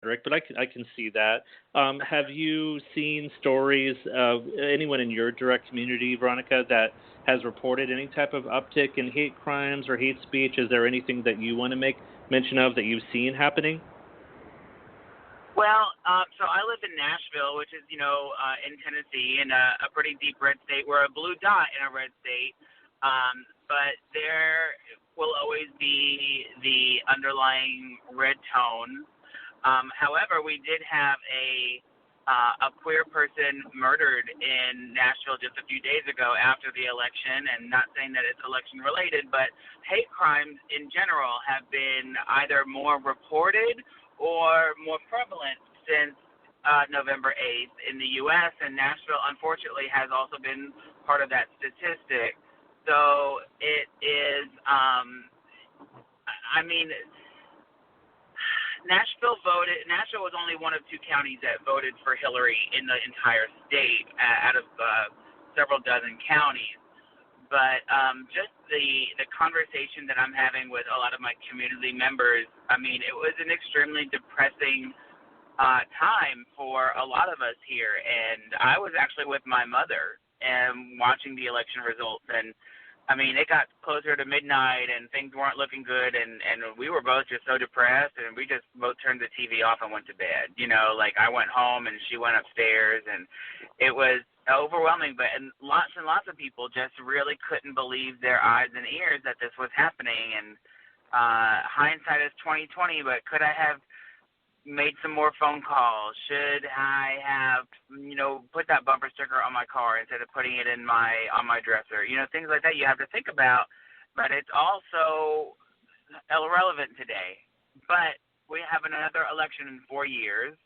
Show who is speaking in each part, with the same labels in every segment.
Speaker 1: rhetoric, but I can see that. Have you seen stories of anyone in your direct community, Veronica, that has reported any type of uptick in hate crimes or hate speech? Is there anything that you want to make mention of that you've seen happening?
Speaker 2: Well, so I live in Nashville, which is, in Tennessee, in a pretty deep red state. We're a blue dot in a red state, but there will always be the underlying red tone. However, we did have a queer person murdered in Nashville just a few days ago after the election, and not saying that it's election related, but hate crimes in general have been either more reported or more prevalent since November 8th in the U.S., and Nashville, unfortunately, has also been part of that statistic. So it is, Nashville was only one of two counties that voted for Hillary in the entire state out of several dozen counties. But just the conversation that I'm having with a lot of my community members, it was an extremely depressing time for a lot of us here. And I was actually with my mother and watching the election results. And, it got closer to midnight and things weren't looking good. And we were both just so depressed. And we just both turned the TV off and went to bed. I went home and she went upstairs. And it was overwhelming, and lots of people just really couldn't believe their eyes and ears that this was happening. And hindsight is 2020, but could I have made some more phone calls? Should I have, put that bumper sticker on my car instead of putting it on my dresser? Things like that you have to think about, but it's also irrelevant today. But we have another election in 4 years.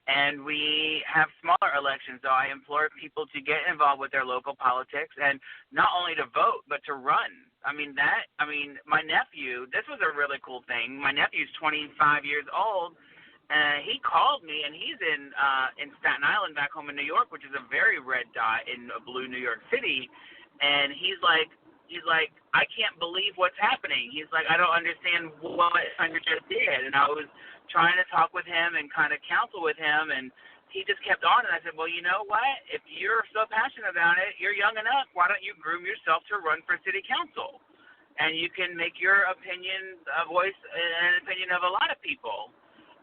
Speaker 2: And we have smaller elections, so I implore people to get involved with their local politics, and not only to vote, but to run. My nephew, this was a really cool thing. My nephew's 25 years old, and he called me, and he's in Staten Island back home in New York, which is a very red dot in a blue New York City, and he's like, I can't believe what's happening. He's like, I don't understand what I just did. And I was trying to talk with him and kind of counsel with him, and he just kept on. And I said, well, you know what? If you're so passionate about it, you're young enough. Why don't you groom yourself to run for city council? And you can make your opinion a voice, an opinion of a lot of people.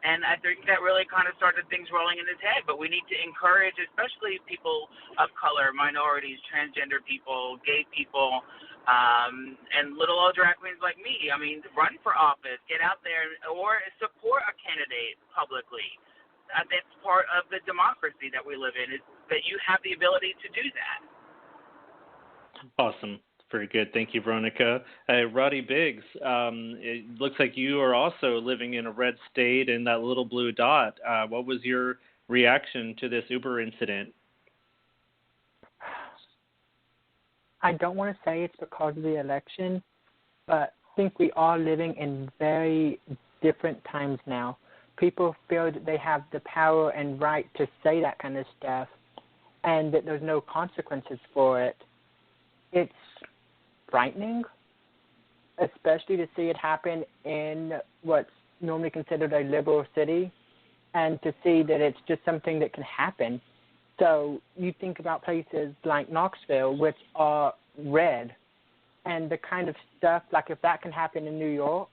Speaker 2: And I think that really kind of started things rolling in his head. But we need to encourage, especially people of color, minorities, transgender people, gay people, and little old drag queens like me. Run for office, get out there, or support a candidate publicly. That's part of the democracy that we live in, is that you have the ability to do that.
Speaker 1: Awesome. Very good. Thank you, Veronika. Roddy Biggs, it looks like you are also living in a red state in that little blue dot. What was your reaction to this Uber incident?
Speaker 3: I don't want to say it's because of the election, but I think we are living in very different times now. People feel that they have the power and right to say that kind of stuff, and that there's no consequences for it. It's frightening, especially to see it happen in what's normally considered a liberal city, and to see that it's just something that can happen. So you think about places like Knoxville, which are red, and the kind of stuff, like if that can happen in New York,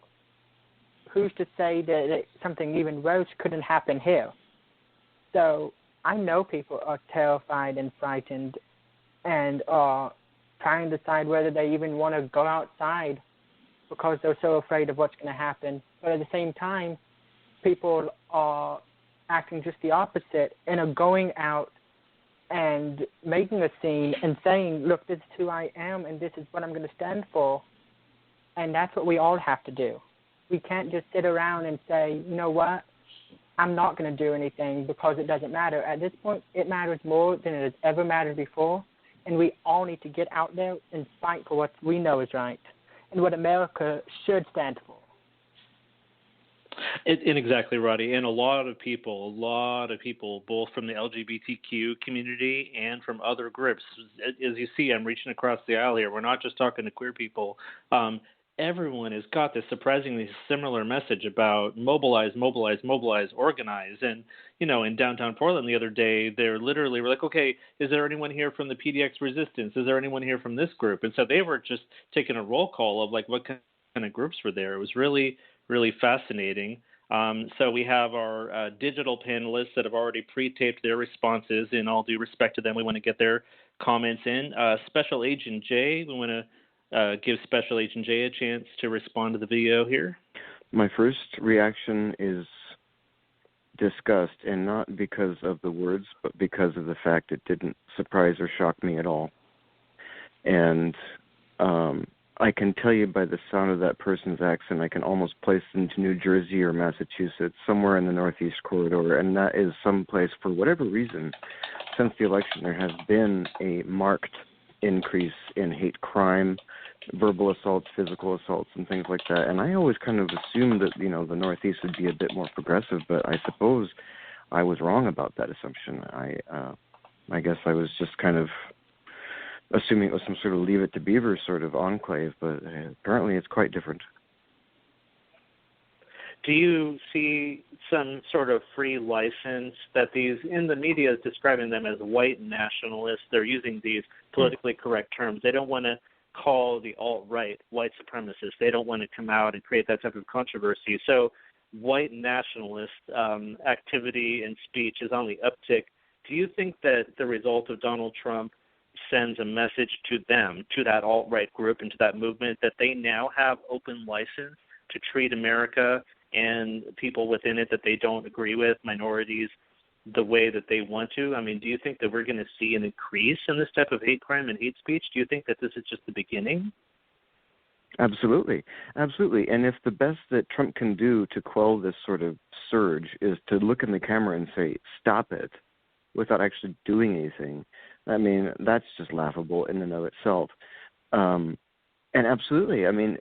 Speaker 3: who's to say that something even worse couldn't happen here? So I know people are terrified and frightened and are trying to decide whether they even want to go outside because they're so afraid of what's going to happen. But at the same time, people are acting just the opposite and are going out and making a scene and saying, look, this is who I am and this is what I'm going to stand for. And that's what we all have to do. We can't just sit around and say, you know what, I'm not going to do anything because it doesn't matter. At this point, it matters more than it has ever mattered before. And we all need to get out there and fight for what we know is right and what America should stand for.
Speaker 1: And exactly, Roddy. And a lot of people, both from the LGBTQ community and from other groups. As you see, I'm reaching across the aisle here. We're not just talking to queer people. everyone has got this surprisingly similar message about mobilize, mobilize, mobilize, organize. And, in downtown Portland the other day, they're literally were like, okay, is there anyone here from the PDX resistance? Is there anyone here from this group? And so they were just taking a roll call of like what kind of groups were there. It was really, really fascinating. So we have our digital panelists that have already pre-taped their responses. In all due respect to them, we want to get their comments in. Special Agent J, we want to give Special Agent J a chance to respond to the video here.
Speaker 4: My first reaction is disgust, and not because of the words, but because of the fact it didn't surprise or shock me at all. And I can tell you by the sound of that person's accent, I can almost place them to New Jersey or Massachusetts, somewhere in the Northeast corridor, and that is someplace, for whatever reason, since the election, there has been a marked increase in hate crime, verbal assaults, physical assaults, and things like that. And I always kind of assumed that, the Northeast would be a bit more progressive, but I suppose I was wrong about that assumption. I guess I was just kind of assuming it was some sort of Leave It to Beaver sort of enclave, but apparently it's quite different.
Speaker 1: Do you see some sort of free license that these, in the media is describing them as white nationalists? They're using these politically correct terms. They don't want to call the alt-right white supremacists. They don't want to come out and create that type of controversy. So white nationalist activity and speech is on the uptick. Do you think that the result of Donald Trump sends a message to them, to that alt-right group and to that movement, that they now have open license to treat America and people within it that they don't agree with, minorities, the way that they want to? I mean, do you think that we're going to see an increase in this type of hate crime and hate speech? Do you think that this is just the beginning?
Speaker 4: Absolutely. Absolutely. And if the best that Trump can do to quell this sort of surge is to look in the camera and say, stop it, without actually doing anything, I mean, that's just laughable in and of itself. And absolutely, I mean,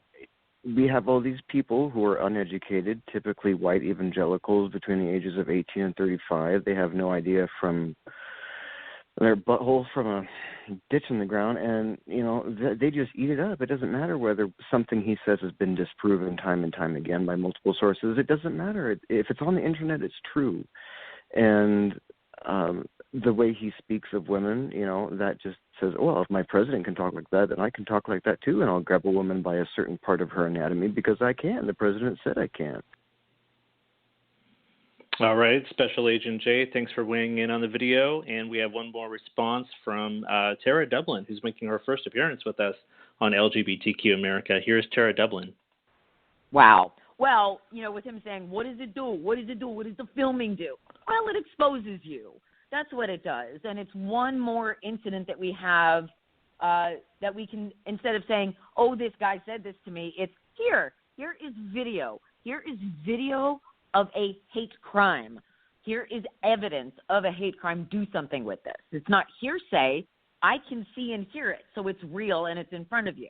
Speaker 4: we have all these people who are uneducated, typically white evangelicals between the ages of 18 and 35. They have no idea from their butthole from a ditch in the ground, and, they just eat it up. It doesn't matter whether something he says has been disproven time and time again by multiple sources. It doesn't matter. If it's on the internet, it's true. And the way he speaks of women, that just says, well, if my president can talk like that, then I can talk like that too, and I'll grab a woman by a certain part of her anatomy because I can. The president said I can.
Speaker 1: All right, Special Agent Jay, thanks for weighing in on the video. And we have one more response from Tara Dublin, who's making her first appearance with us on LGBTQ America. Here's Tara Dublin.
Speaker 5: Wow. Well, with him saying, what does it do? What does it do? What does the filming do? Well, it exposes you. That's what it does. And it's one more incident that we have that we can, instead of saying, oh, this guy said this to me, it's here. Here is video. Here is video of a hate crime. Here is evidence of a hate crime. Do something with this. It's not hearsay. I can see and hear it, so it's real and it's in front of you.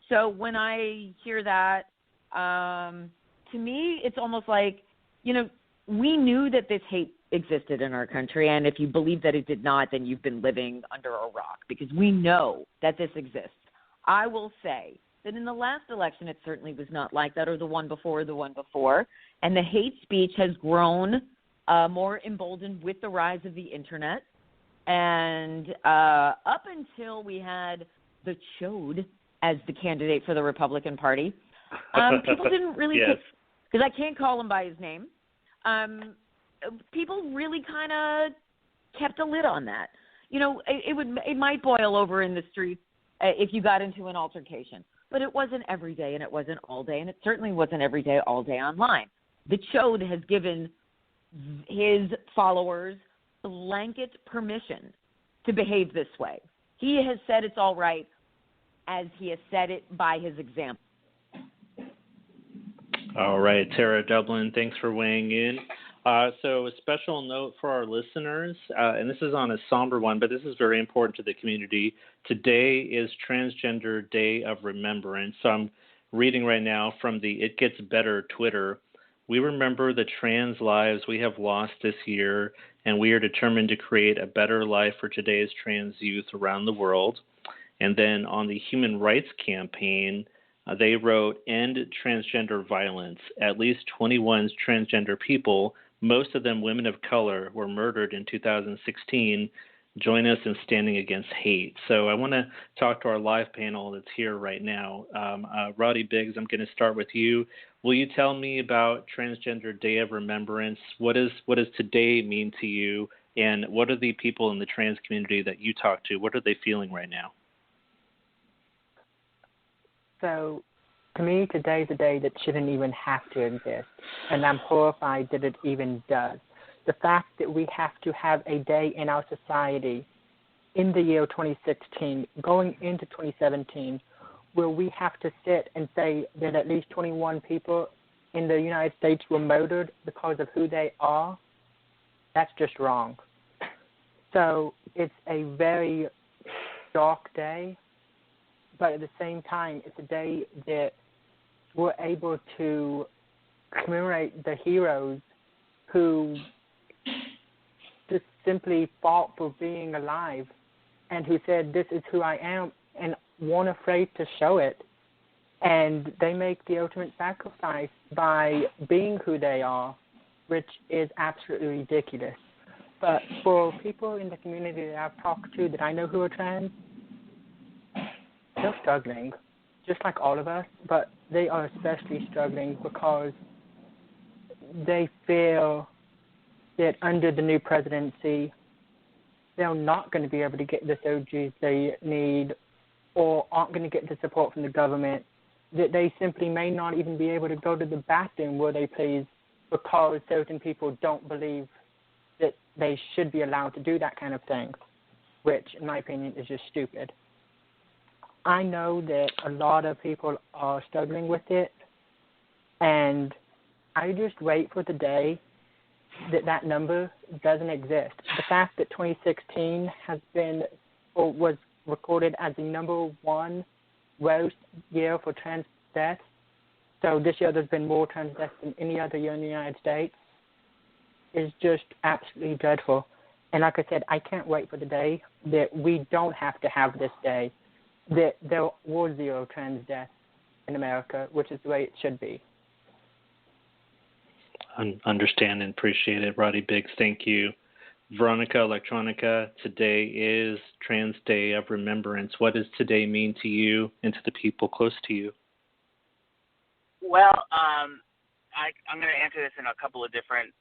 Speaker 5: So when I hear that, to me, it's almost like, we knew that this hate existed in our country, and if you believe that it did not, then you've been living under a rock, because we know that this exists. I will say that in the last election, it certainly was not like that, or the one before, and the hate speech has grown more emboldened with the rise of the internet, and up until we had the Chode as the candidate for the Republican Party, people didn't really
Speaker 1: yes.
Speaker 5: Because I can't call him by his name, people really kind of kept a lid on that. It might boil over in the streets if you got into an altercation, but it wasn't every day, and it wasn't all day, and it certainly wasn't every day, all day online. The Chode has given his followers blanket permission to behave this way. He has said it's all right, as he has said it by his example.
Speaker 1: All right, Tara Dublin, thanks for weighing in. So a special note for our listeners, and this is on a somber one, but this is very important to the community. Today is Transgender Day of Remembrance. So I'm reading right now from the It Gets Better Twitter. We remember the trans lives we have lost this year, and we are determined to create a better life for today's trans youth around the world. And then on the Human Rights Campaign, They wrote, "End transgender violence. At least 21 transgender people, most of them women of color, were murdered in 2016. Join us in standing against hate." So I want to talk to our live panel that's here right now. Roddy Biggs, I'm going to start with you. Will you tell me about Transgender Day of Remembrance? What does today mean to you? And what are the people in the trans community that you talk to? What are they feeling right now?
Speaker 3: So, to me, today's a day that shouldn't even have to exist, and I'm horrified that it even does. The fact that we have to have a day in our society in the year 2016, going into 2017, where we have to sit and say that at least 21 people in the United States were murdered because of who they are, that's just wrong. So it's a very dark day, but at the same time, it's a day that we're able to commemorate the heroes who just simply fought for being alive and who said, "This is who I am," and weren't afraid to show it. And they make the ultimate sacrifice by being who they are, which is absolutely ridiculous. But for people in the community that I've talked to that I know who are trans, they're struggling, just like all of us, but they are especially struggling because they feel that under the new presidency, they're not going to be able to get the surgeries they need or aren't going to get the support from the government, that they simply may not even be able to go to the bathroom where they please because certain people don't believe that they should be allowed to do that kind of thing, which, in my opinion, is just stupid. I know that a lot of people are struggling with it, and I just wait for the day that number doesn't exist. The fact that 2016 has been or was recorded as the number one worst year for trans deaths, so this year there's been more trans deaths than any other year in the United States, is just absolutely dreadful. And like I said, I can't wait for the day that we don't have to have this day, that there were 0 trans deaths in America, which is the way it should be.
Speaker 1: Understand and appreciate it. Roddy Biggs, thank you. Veronika, Elektronika, today is Trans Day of Remembrance. What does today mean to you and to the people close to you?
Speaker 2: Well, I'm going to answer this in a couple of different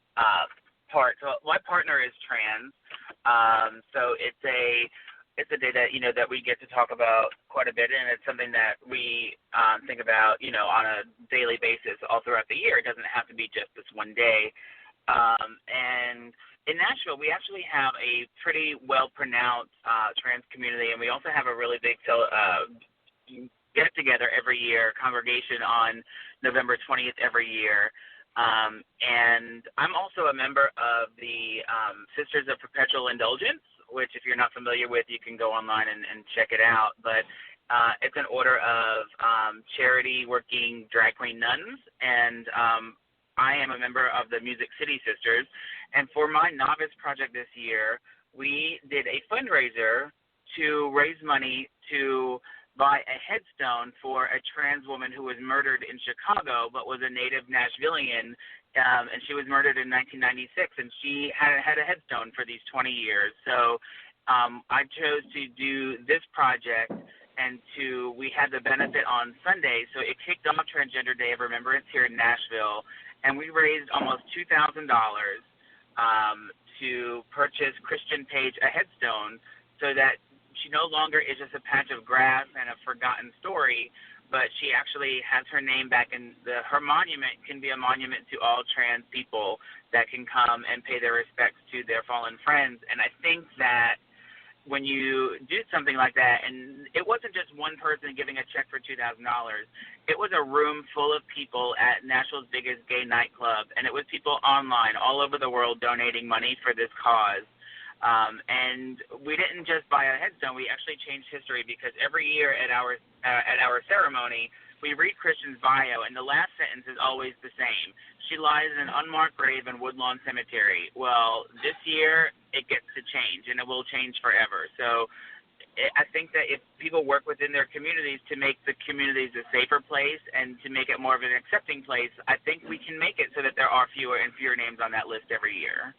Speaker 2: parts. So my partner is trans, so it's a day that that we get to talk about quite a bit, and it's something that we think about on a daily basis all throughout the year. It doesn't have to be just this one day. And in Nashville, we actually have a pretty well-pronounced trans community, and we also have a really big get-together every year, congregation on November 20th every year. And I'm also a member of the Sisters of Perpetual Indulgence, which if you're not familiar with, you can go online and check it out. But it's an order of charity working drag queen nuns, and I am a member of the Music City Sisters. And for my novice project this year, we did a fundraiser to raise money to buy a headstone for a trans woman who was murdered in Chicago but was a native Nashvilleian, and she was murdered in 1996, and she had a headstone for these 20 years. So I chose to do this project, and we had the benefit on Sunday, so it kicked off Transgender Day of Remembrance here in Nashville, and we raised almost $2,000 to purchase Christian Page a headstone so that she no longer is just a patch of grass and a forgotten story, but she actually has her name back, and her monument can be a monument to all trans people that can come and pay their respects to their fallen friends. And I think that when you do something like that, and it wasn't just one person giving a check for $2,000, it was a room full of people at Nashville's biggest gay nightclub, and it was people online all over the world donating money for this cause. And we didn't just buy a headstone; we actually changed history, because every year at our ceremony, we read Christian's bio, and the last sentence is always the same. She lies in an unmarked grave in Woodlawn Cemetery. Well, this year it gets to change, and it will change forever. So I think that if people work within their communities to make the communities a safer place and to make it more of an accepting place, I think we can make it so that there are fewer and fewer names on that list every year.